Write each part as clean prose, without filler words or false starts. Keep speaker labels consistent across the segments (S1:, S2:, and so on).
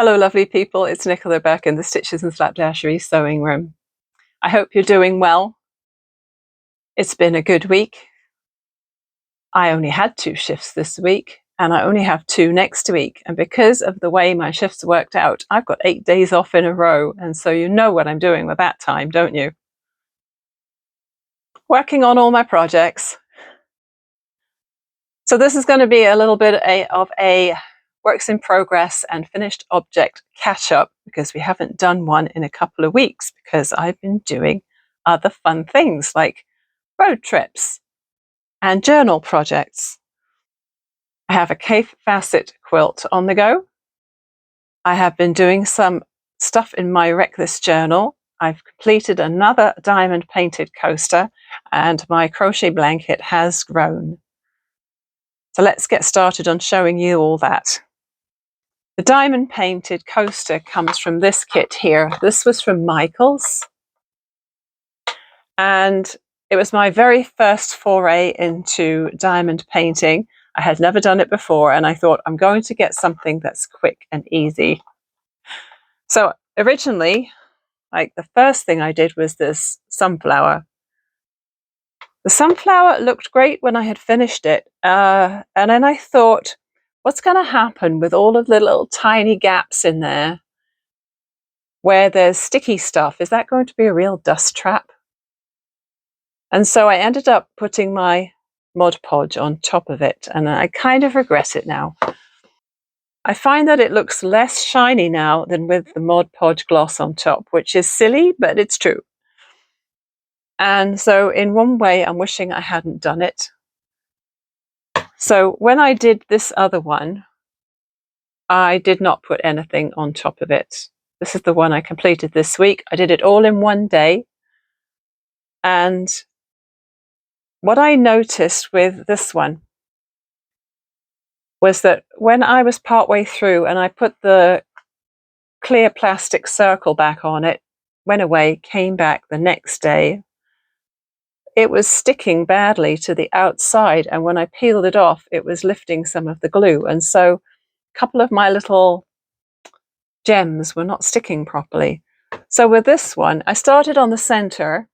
S1: Hello lovely people, it's Nicola back in the Stitches and Slapdashery sewing room. I hope you're doing well. It's been a good week. I only had 2 shifts this week and I only have 2 next week, and because of the way my shifts worked out, I've got 8 days off in a row, and so you know what I'm doing with that time, don't you? Working on all my projects. So this is going to be a little bit of a works in progress and finished object catch up, because we haven't done one in a couple of weeks because I've been doing other fun things like road trips and journal projects. I have a Kaffe Fassett quilt on the go. I have been doing some stuff in my Reckless journal. I've completed another diamond painted coaster and my crochet blanket has grown. So let's get started on showing you all that. The diamond painted coaster comes from this kit here. This was from Michael's, and it was my very first foray into diamond painting. I had never done it before, and I thought I'm going to get something that's quick and easy. So originally, like, the first thing I did was this sunflower. The sunflower looked great when I had finished it, and then I thought, what's going to happen with all of the little tiny gaps in there where there's sticky stuff? Is that going to be a real dust trap? And so I ended up putting my Mod Podge on top of it, and I kind of regret it now. I find that it looks less shiny now than with the Mod Podge gloss on top, which is silly, but it's true. And so in one way, I'm wishing I hadn't done it. So when I did this other one, I did not put anything on top of it. This is the one I completed this week. I did it all in one day. And what I noticed with this one was that when I was partway through and I put the clear plastic circle back on it, went away, came back the next day, it was sticking badly to the outside, and when I peeled it off, it was lifting some of the glue, and so a couple of my little gems were not sticking properly. So with this one, I started on the center,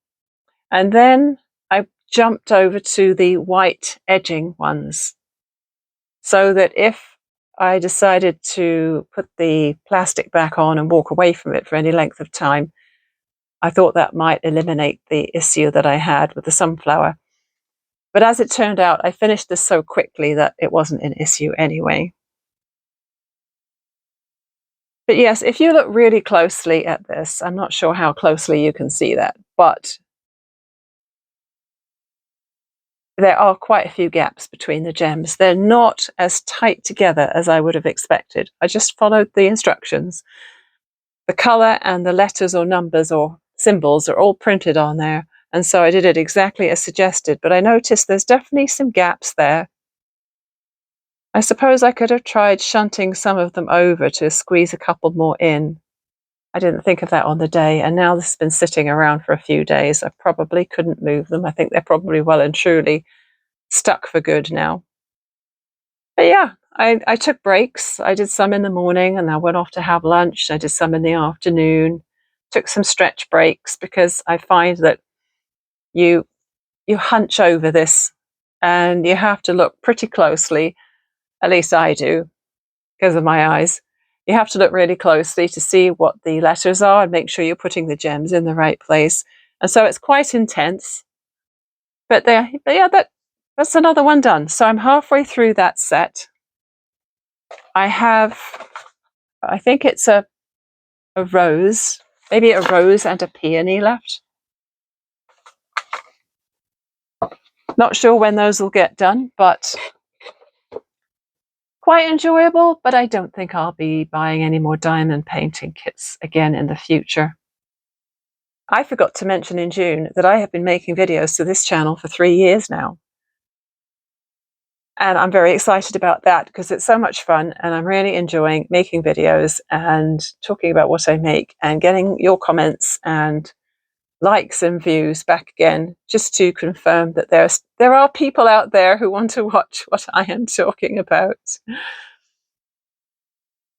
S1: and then I jumped over to the white edging ones, so that if I decided to put the plastic back on and walk away from it for any length of time, I thought that might eliminate the issue that I had with the sunflower. But as it turned out, I finished this so quickly that it wasn't an issue anyway. But yes, if you look really closely at this, I'm not sure how closely you can see that, but there are quite a few gaps between the gems. They're not as tight together as I would have expected. I just followed the instructions. The color and the letters or numbers or symbols are all printed on there, and so I did it exactly as suggested, but I noticed there's definitely some gaps there. I suppose I could have tried shunting some of them over to squeeze a couple more in. I didn't think of that on the day, and now this has been sitting around for a few days. I probably couldn't move them. I think they're probably well and truly stuck for good now. But yeah, I took breaks. I did some in the morning and I went off to have lunch. I did some in the afternoon, took some stretch breaks, because I find that you hunch over this and you have to look pretty closely. At least I do, because of my eyes. You have to look really closely to see what the letters are and make sure you're putting the gems in the right place. And so it's quite intense. But yeah, that's another one done. So I'm halfway through that set. I think it's a rose, maybe a rose and a peony left. Not sure when those will get done, but quite enjoyable. But I don't think I'll be buying any more diamond painting kits again in the future. I forgot to mention in June that I have been making videos to this channel for 3 years now. And I'm very excited about that because it's so much fun, and I'm really enjoying making videos and talking about what I make and getting your comments and likes and views back again, just to confirm that there are people out there who want to watch what I am talking about.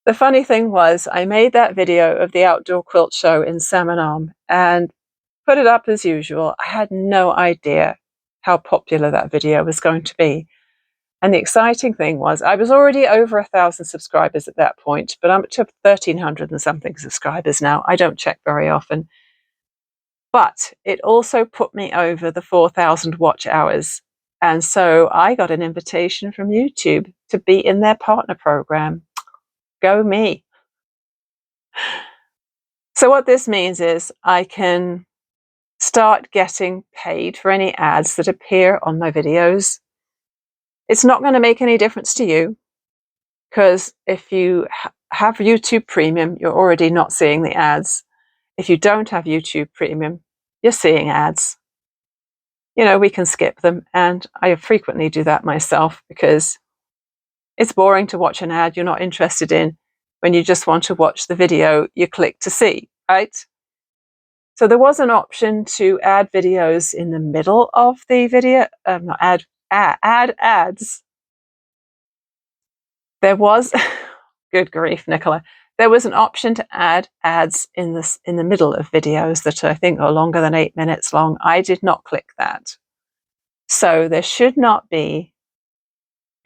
S1: The funny thing was, I made that video of the outdoor quilt show in Salmon and put it up as usual. I had no idea how popular that video was going to be. And the exciting thing was, I was already over 1,000 subscribers at that point, but I'm up to 1,300 and something subscribers now. I don't check very often. But it also put me over the 4,000 watch hours. And so I got an invitation from YouTube to be in their partner program. Go me. So what this means is I can start getting paid for any ads that appear on my videos. It's not going to make any difference to you, because if you have YouTube Premium, you're already not seeing the ads. If you don't have YouTube Premium, you're seeing ads. You know, we can skip them, and I frequently do that myself because it's boring to watch an ad you're not interested in when you just want to watch the video you click to see, right? So there was an option to add videos in the middle of the video, not add ads. There was, good grief, Nicola. There was an option to add ads in the middle of videos that I think are longer than 8 minutes long. I did not click that. So there should not be,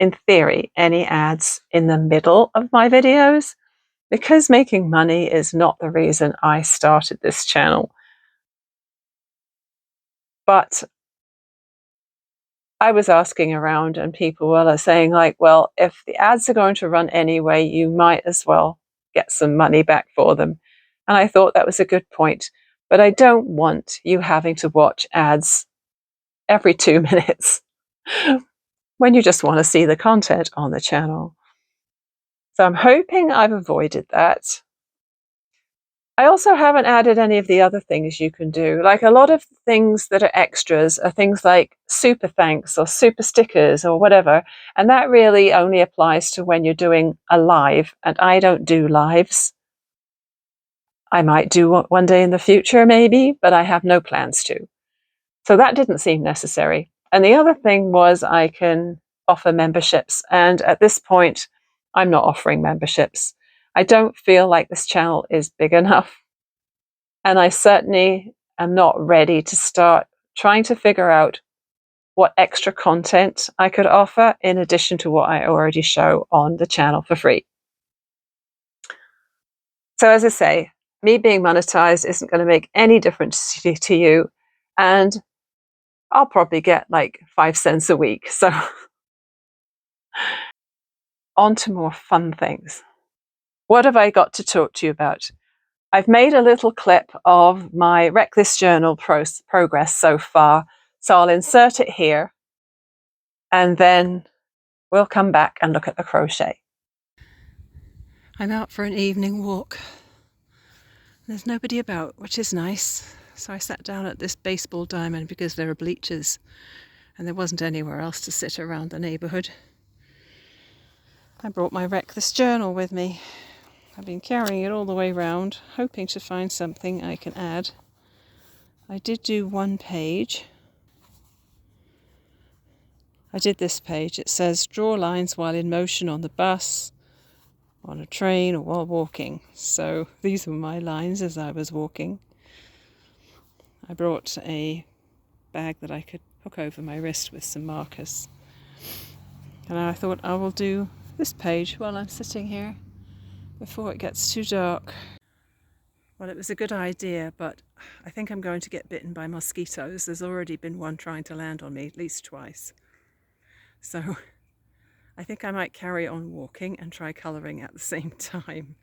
S1: in theory, any ads in the middle of my videos, because making money is not the reason I started this channel. But I was asking around and people were saying, like, well, if the ads are going to run anyway, you might as well get some money back for them. And I thought that was a good point. But I don't want you having to watch ads every 2 minutes when you just want to see the content on the channel. So I'm hoping I've avoided that. I also haven't added any of the other things you can do. Like, a lot of things that are extras are things like super thanks or super stickers or whatever. And that really only applies to when you're doing a live, and I don't do lives. I might do one day in the future maybe, but I have no plans to. So that didn't seem necessary. And the other thing was I can offer memberships. And at this point, I'm not offering memberships. I don't feel like this channel is big enough. And I certainly am not ready to start trying to figure out what extra content I could offer in addition to what I already show on the channel for free. So as I say, me being monetized isn't going to make any difference to you. And I'll probably get like 5 cents a week. So on to more fun things. What have I got to talk to you about? I've made a little clip of my Wreck This Journal progress so far. So I'll insert it here and then we'll come back and look at the crochet. I'm out for an evening walk. There's nobody about, which is nice. So I sat down at this baseball diamond because there are bleachers and there wasn't anywhere else to sit around the neighbourhood. I brought my Wreck This Journal with me. I've been carrying it all the way round, hoping to find something I can add. I did do one page. I did this page. It says, draw lines while in motion on the bus, on a train, or while walking. So these were my lines as I was walking. I brought a bag that I could hook over my wrist with some markers. And I thought I will do this page while I'm sitting here before it gets too dark. Well, it was a good idea, but I think I'm going to get bitten by mosquitoes. There's already been one trying to land on me at least twice. So I think I might carry on walking and try colouring at the same time.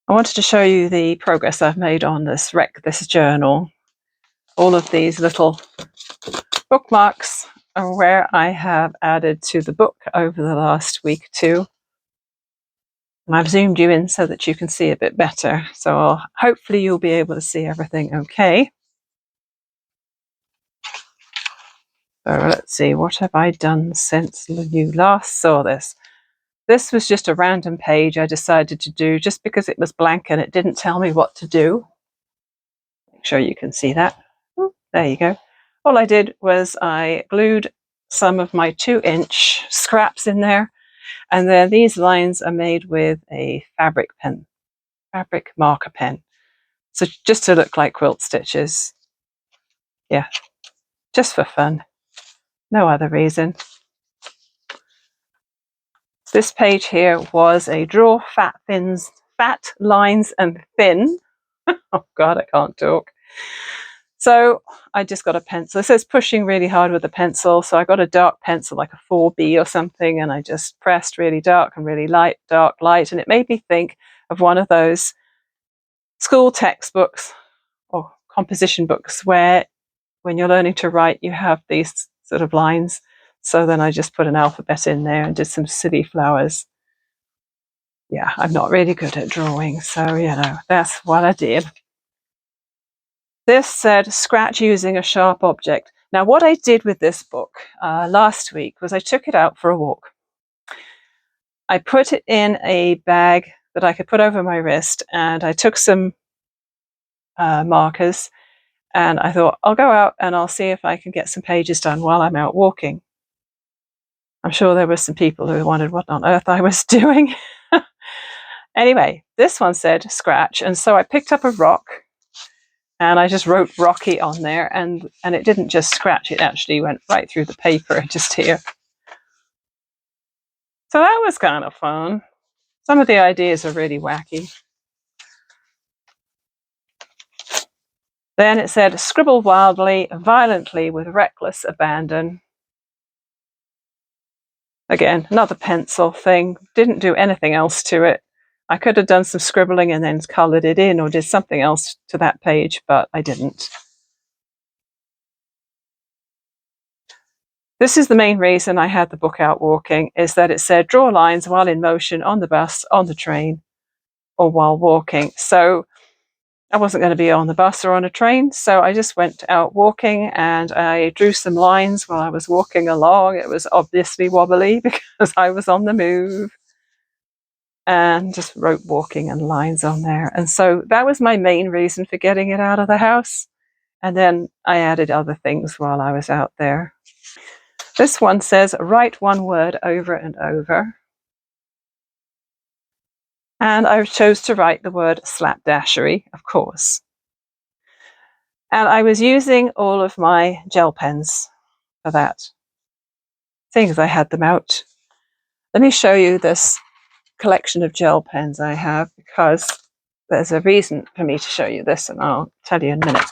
S1: I wanted to show you the progress I've made on this Wreck This Journal. All of these little bookmarks are where I have added to the book over the last week or two. And I've zoomed you in so that you can see a bit better. So hopefully you'll be able to see everything okay. So let's see, what have I done since you last saw this? This was just a random page I decided to do just because it was blank and it didn't tell me what to do. Make sure you can see that. Oh, there you go. All I did was I glued some of my 2-inch scraps in there, And then these lines are made with a fabric marker pen. So just to look like quilt stitches. Yeah, just for fun. No other reason. This page here was a draw fat lines and thin. Oh God, I can't talk. So I just got a pencil. It says pushing really hard with a pencil. So I got a dark pencil, like a 4B or something, and I just pressed really dark and really light, dark, light. And it made me think of one of those school textbooks or composition books where when you're learning to write, you have these sort of lines. So then I just put an alphabet in there and did some silly flowers. Yeah, I'm not really good at drawing, so, you know, that's what I did. This said, scratch using a sharp object. Now, what I did with this book last week was I took it out for a walk. I put it in a bag that I could put over my wrist, and I took some markers, and I thought, I'll go out and I'll see if I can get some pages done while I'm out walking. I'm sure there were some people who wondered what on earth I was doing. Anyway, this one said scratch, and so I picked up a rock and I just wrote Rocky on there, and it didn't just scratch, it actually went right through the paper just here. So that was kind of fun. Some of the ideas are really wacky. Then it said, scribble wildly, violently, with reckless abandon. Again, another pencil thing. Didn't do anything else to it. I could have done some scribbling and then coloured it in or did something else to that page, but I didn't. This is the main reason I had the book out walking, is that it said draw lines while in motion on the bus, on the train, or while walking. So I wasn't going to be on the bus or on a train, so I just went out walking and I drew some lines while I was walking along. It was obviously wobbly because I was on the move, and just wrote walking and lines on there. And so that was my main reason for getting it out of the house. And then I added other things while I was out there. This one says, write one word over and over. And I chose to write the word slapdashery, of course. And I was using all of my gel pens for that, seeing as I had them out. Let me show you this collection of gel pens I have, because there's a reason for me to show you this, and I'll tell you in a minute.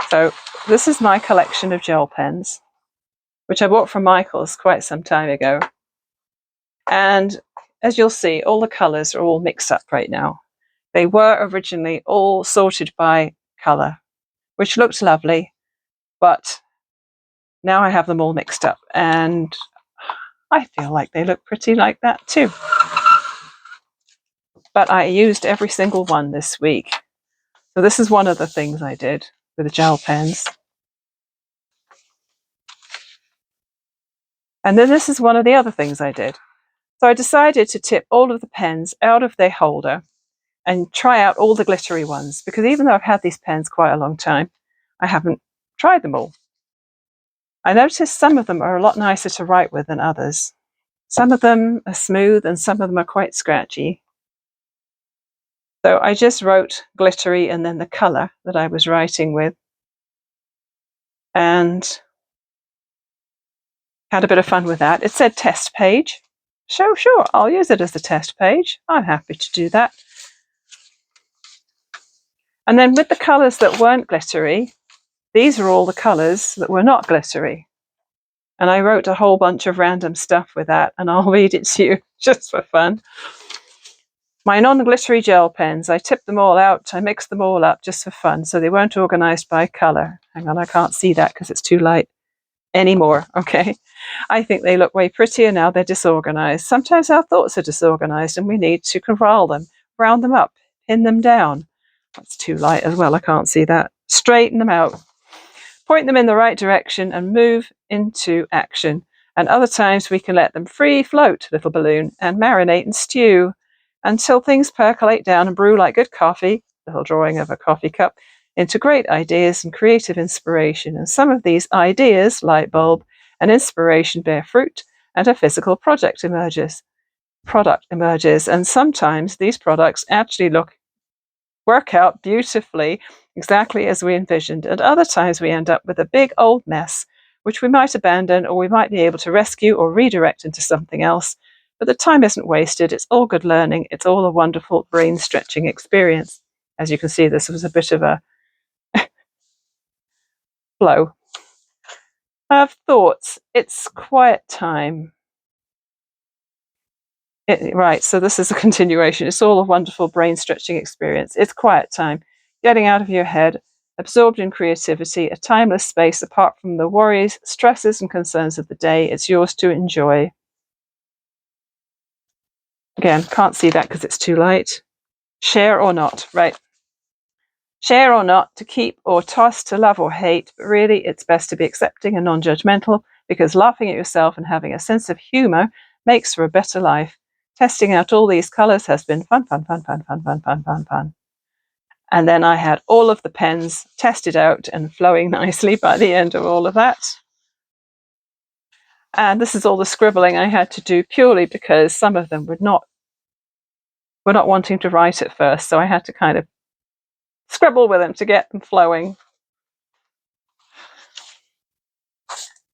S1: So this is my collection of gel pens, which I bought from Michael's quite some time ago. And as you'll see, all the colours are all mixed up right now. They were originally all sorted by colour, which looked lovely, but now I have them all mixed up, and I feel like they look pretty like that too. But I used every single one this week. So this is one of the things I did with the gel pens. And then this is one of the other things I did. So I decided to tip all of the pens out of their holder and try out all the glittery ones, because even though I've had these pens quite a long time, I haven't tried them all. I noticed some of them are a lot nicer to write with than others. Some of them are smooth and some of them are quite scratchy. So I just wrote glittery and then the colour that I was writing with, and had a bit of fun with that. It said test page. So sure, I'll use it as a test page. I'm happy to do that. And then with the colours that weren't glittery, these are all the colours that were not glittery. And I wrote a whole bunch of random stuff with that, and I'll read it to you just for fun. My non-glittery gel pens, I tipped them all out, I mixed them all up just for fun, so they weren't organised by colour. Hang on, I can't see that because it's too light anymore, okay? I think they look way prettier now they're disorganised. Sometimes our thoughts are disorganised and we need to corral them, round them up, pin them down. That's too light as well, I can't see that. Straighten them out. Point them in the right direction and move into action. And other times we can let them free float, little balloon, and marinate and stew until things percolate down and brew like good coffee, little drawing of a coffee cup, into great ideas and creative inspiration. And some of these ideas, light bulb, an inspiration bear fruit, and a physical product emerges. And sometimes these products actually work out beautifully, exactly as we envisioned, and other times we end up with a big old mess, which we might abandon, or we might be able to rescue or redirect into something else. But the time isn't wasted. It's all good learning. It's all a wonderful brain-stretching experience. As you can see, this was a bit of a flow of thoughts. It's quiet time. Right, so this is a continuation. It's all a wonderful brain-stretching experience. It's quiet time. Getting out of your head, absorbed in creativity, a timeless space apart from the worries, stresses, and concerns of the day. It's yours to enjoy. Again, can't see that because it's too light. Share or not, right. Share or not, to keep or toss, to love or hate, but really it's best to be accepting and non-judgmental, because laughing at yourself and having a sense of humour makes for a better life. Testing out all these colours has been fun, fun, fun, fun, fun, fun, fun, fun, fun. And then I had all of the pens tested out and flowing nicely by the end of all of that. And this is all the scribbling I had to do purely because some of them were not wanting to write at first, so I had to kind of scribble with them to get them flowing.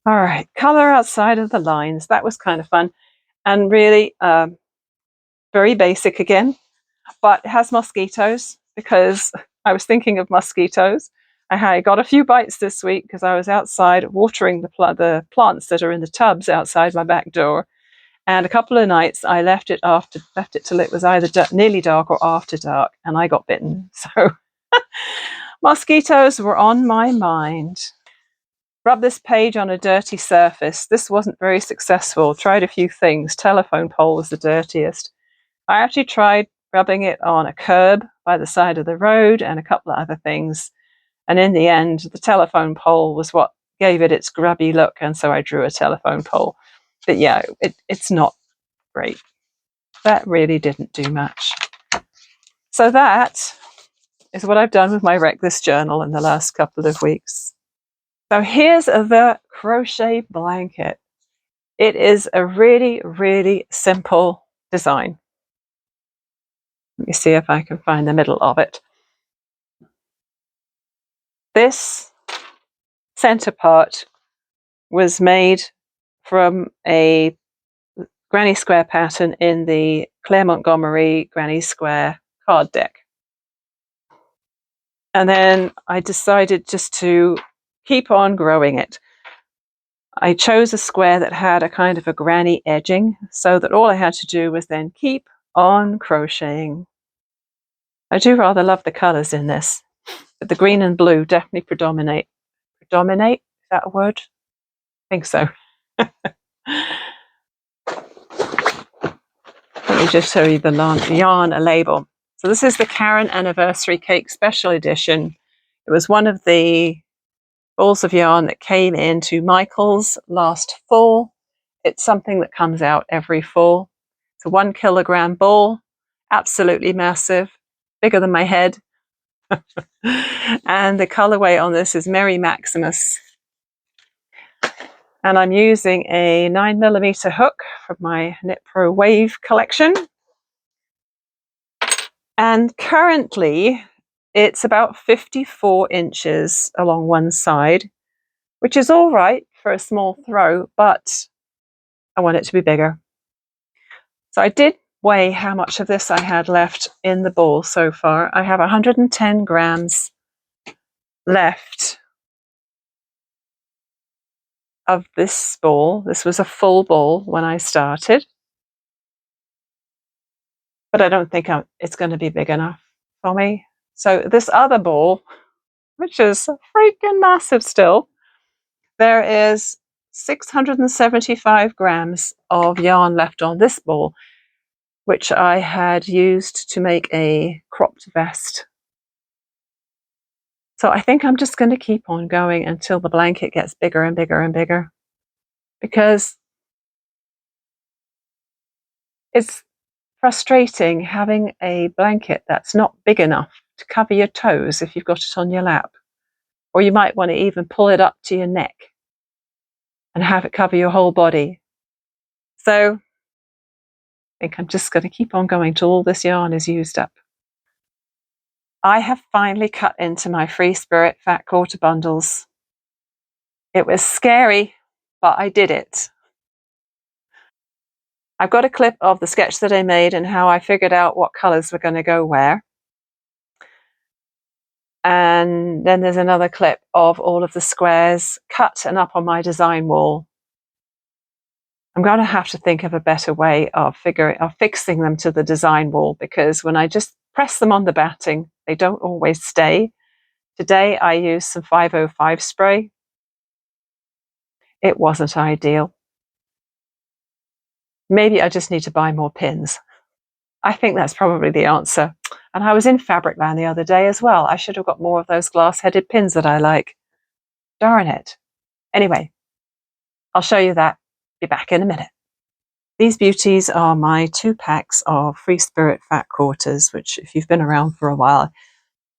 S1: All right, colour outside of the lines. That was kind of fun and really very basic again, but it has mosquitoes because I was thinking of mosquitoes. I got a few bites this week because I was outside watering the plants that are in the tubs outside my back door. And a couple of nights I left it till it was either nearly dark or after dark, and I got bitten. So mosquitoes were on my mind. Rub this page on a dirty surface. This wasn't very successful. Tried a few things. Telephone pole was the dirtiest. I actually tried rubbing it on a curb by the side of the road and a couple of other things. And in the end, the telephone pole was what gave it its grubby look, and so I drew a telephone pole. But yeah, it's not great. That really didn't do much. So that is what I've done with my Reckless journal in the last couple of weeks. So here's the crochet blanket. It is a really, really simple design. Let me see if I can find the middle of it. This center part was made from a granny square pattern in the Claire Montgomery granny square card deck. And then I decided just to keep on growing it. I chose a square that had a kind of a granny edging, so that all I had to do was then keep on crocheting. I do rather love the colours in this, but the green and blue definitely predominate. Predominate? Is that a word? I think so. Let me just show you the yarn label. So this is the Caron Anniversary Cake Special Edition. It was one of the balls of yarn that came into Michael's last fall. It's something that comes out every fall. It's a 1 kilogram ball, absolutely massive, bigger than my head. And the colorway on this is Merry Maximus. And I'm using a 9mm hook from my Knit Pro Wave collection. And currently it's about 54 inches along one side, which is all right for a small throw, but I want it to be bigger. So I did weigh how much of this I had left in the ball so far. I have 110 grams left of this ball. This was a full ball when I started, but I don't think it's going to be big enough for me. So this other ball, which is freaking massive still, there is 675 grams of yarn left on this ball, which I had used to make a cropped vest. So I think I'm just going to keep on going until the blanket gets bigger and bigger and bigger, because it's frustrating having a blanket that's not big enough to cover your toes if you've got it on your lap, or you might want to even pull it up to your neck. and have it cover your whole body. So I think I'm just going to keep on going till all this yarn is used up. I have finally cut into my Free Spirit fat quarter bundles. It was scary, but I did it. I've got a clip of the sketch that I made and how I figured out what colours were going to go where. And then there's another clip of all of the squares cut and up on my design wall. I'm going to have to think of a better way of fixing them to the design wall, because when I just press them on the batting, they don't always stay. Today I used some 505 spray. It wasn't ideal. Maybe I just need to buy more pins. I think that's probably the answer. And I was in Fabricland the other day as well. I should have got more of those glass-headed pins that I like. Darn it. Anyway, I'll show you that. Be back in a minute. These beauties are my 2 packs of Free Spirit fat quarters, which if you've been around for a while,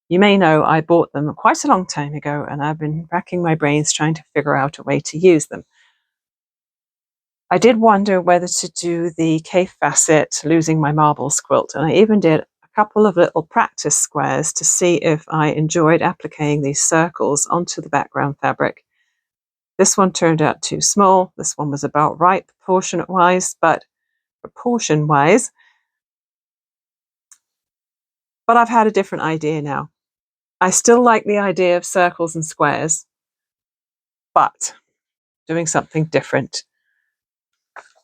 S1: you may know I bought them quite a long time ago, and I've been racking my brains trying to figure out a way to use them. I did wonder whether to do the Kaffe Fassett Losing My Marbles quilt, and I even did a couple of little practice squares to see if I enjoyed appliquing these circles onto the background fabric. This one turned out too small. This one was about right proportion-wise, but I've had a different idea now. I still like the idea of circles and squares, but doing something different.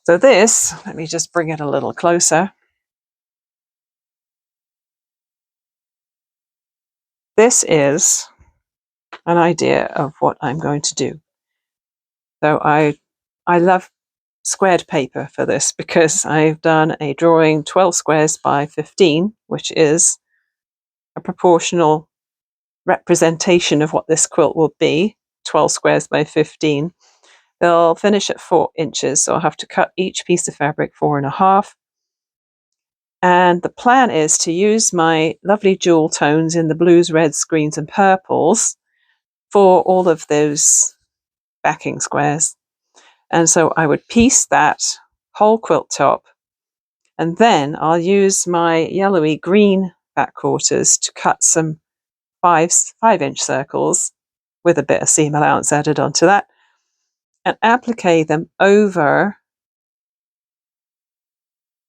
S1: So this, let me just bring it a little closer. This is an idea of what I'm going to do. So I love squared paper for this, because I've done a drawing 12 squares by 15, which is a proportional representation of what this quilt will be, 12 squares by 15. They'll finish at 4 inches, so I'll have to cut each piece of fabric 4.5. And the plan is to use my lovely jewel tones in the blues, reds, greens and purples for all of those backing squares. And so I would piece that whole quilt top, and then I'll use my yellowy green back quarters to cut some 5-inch circles with a bit of seam allowance added onto that, and applique them over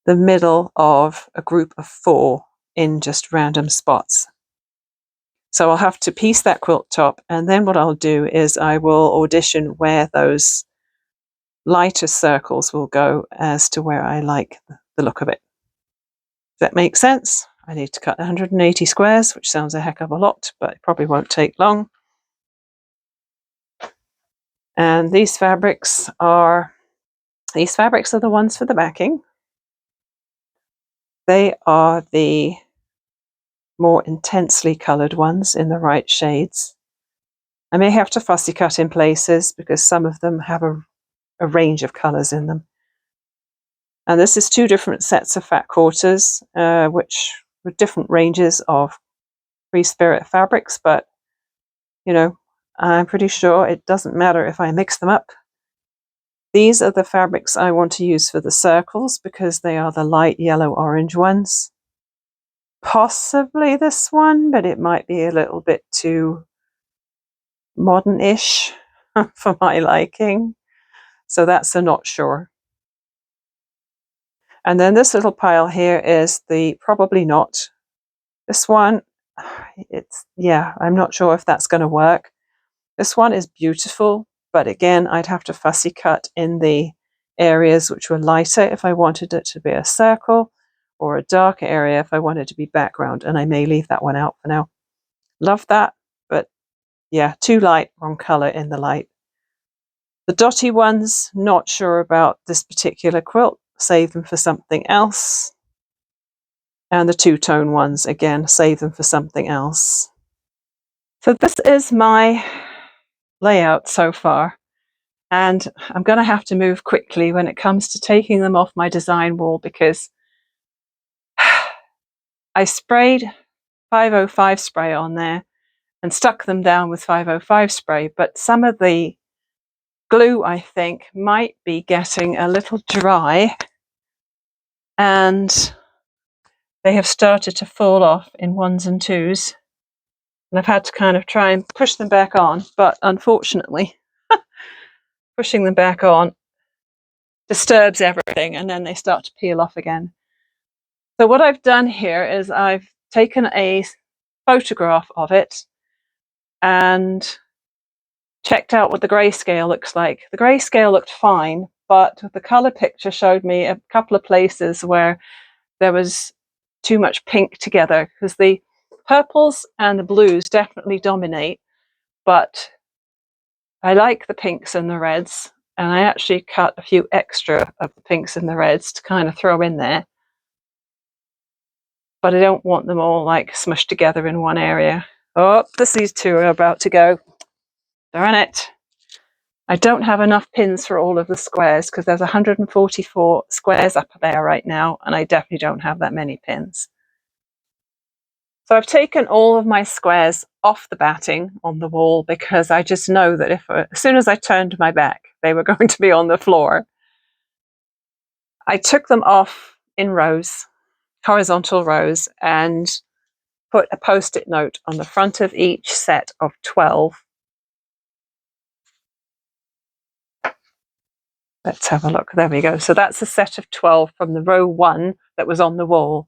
S1: the middle of a group of 4 in just random spots. So I'll have to piece that quilt top, and then what I'll do is I will audition where those lighter circles will go as to where I like the look of it. Does that make sense? I need to cut 180 squares, which sounds a heck of a lot, but it probably won't take long. And these fabrics are the ones for the backing. They are the more intensely coloured ones in the right shades. I may have to fussy cut in places because some of them have a range of colours in them. And this is 2 different sets of fat quarters, which were different ranges of Free Spirit fabrics, but you know, I'm pretty sure it doesn't matter if I mix them up. These are the fabrics I want to use for the circles, because they are the light yellow-orange ones. Possibly this one, but it might be a little bit too modern-ish for my liking. So that's a not sure. And then this little pile here is the probably not. This one, I'm not sure if that's going to work. This one is beautiful, but again, I'd have to fussy cut in the areas which were lighter if I wanted it to be a circle, or a darker area if I wanted it to be background, and I may leave that one out for now. Love that, but yeah, too light, wrong colour in the light. The dotty ones, not sure about this particular quilt, save them for something else. And the 2-tone ones, again, save them for something else. So this is my layout so far, and I'm going to have to move quickly when it comes to taking them off my design wall, because I sprayed 505 spray on there and stuck them down with 505 spray, but some of the glue, I think, might be getting a little dry, and they have started to fall off in ones and twos. And I've had to kind of try and push them back on, but unfortunately, pushing them back on disturbs everything, and then they start to peel off again. So what I've done here is I've taken a photograph of it and checked out what the grayscale looks like. The grayscale looked fine, but the color picture showed me a couple of places where there was too much pink together, because the purples and the blues definitely dominate, but I like the pinks and the reds, and I actually cut a few extra of the pinks and the reds to kind of throw in there. But I don't want them all like smushed together in one area. Oh, these two are about to go. Darn it. I don't have enough pins for all of the squares, because there's 144 squares up there right now, and I definitely don't have that many pins. So I've taken all of my squares off the batting on the wall, because I just know that as soon as I turned my back, they were going to be on the floor. I took them off in rows, horizontal rows, and put a post-it note on the front of each set of 12. Let's have a look. There we go. So that's a set of 12 from the row 1 that was on the wall.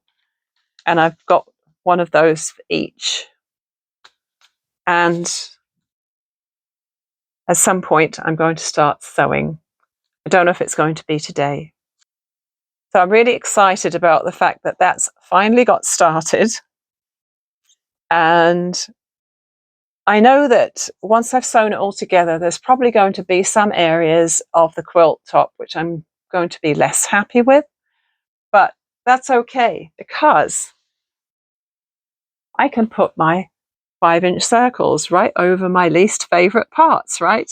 S1: And I've got one of those for each. And at some point, I'm going to start sewing. I don't know if it's going to be today. So I'm really excited about the fact that that's finally got started. And I know that once I've sewn it all together, there's probably going to be some areas of the quilt top which I'm going to be less happy with, but that's okay, because I can put my 5-inch circles right over my least favorite parts, right?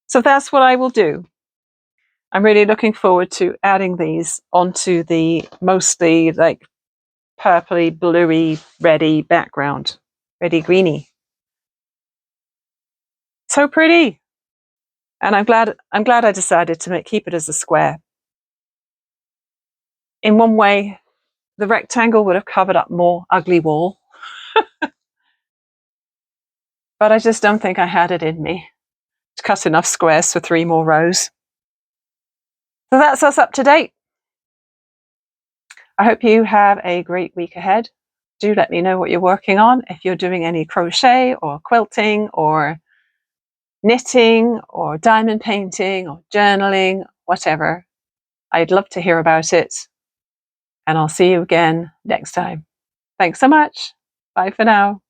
S1: So that's what I will do. I'm really looking forward to adding these onto the mostly like purpley, bluey, reddy background. Reddy greeny. So pretty. And I'm glad I decided to keep it as a square. In one way, the rectangle would have covered up more ugly wall. But I just don't think I had it in me to cut enough squares for 3 more rows. So that's us up to date. I hope you have a great week ahead. Do let me know what you're working on, if you're doing any crochet or quilting or knitting or diamond painting or journaling, whatever. I'd love to hear about it. And I'll see you again next time. Thanks so much. Bye for now.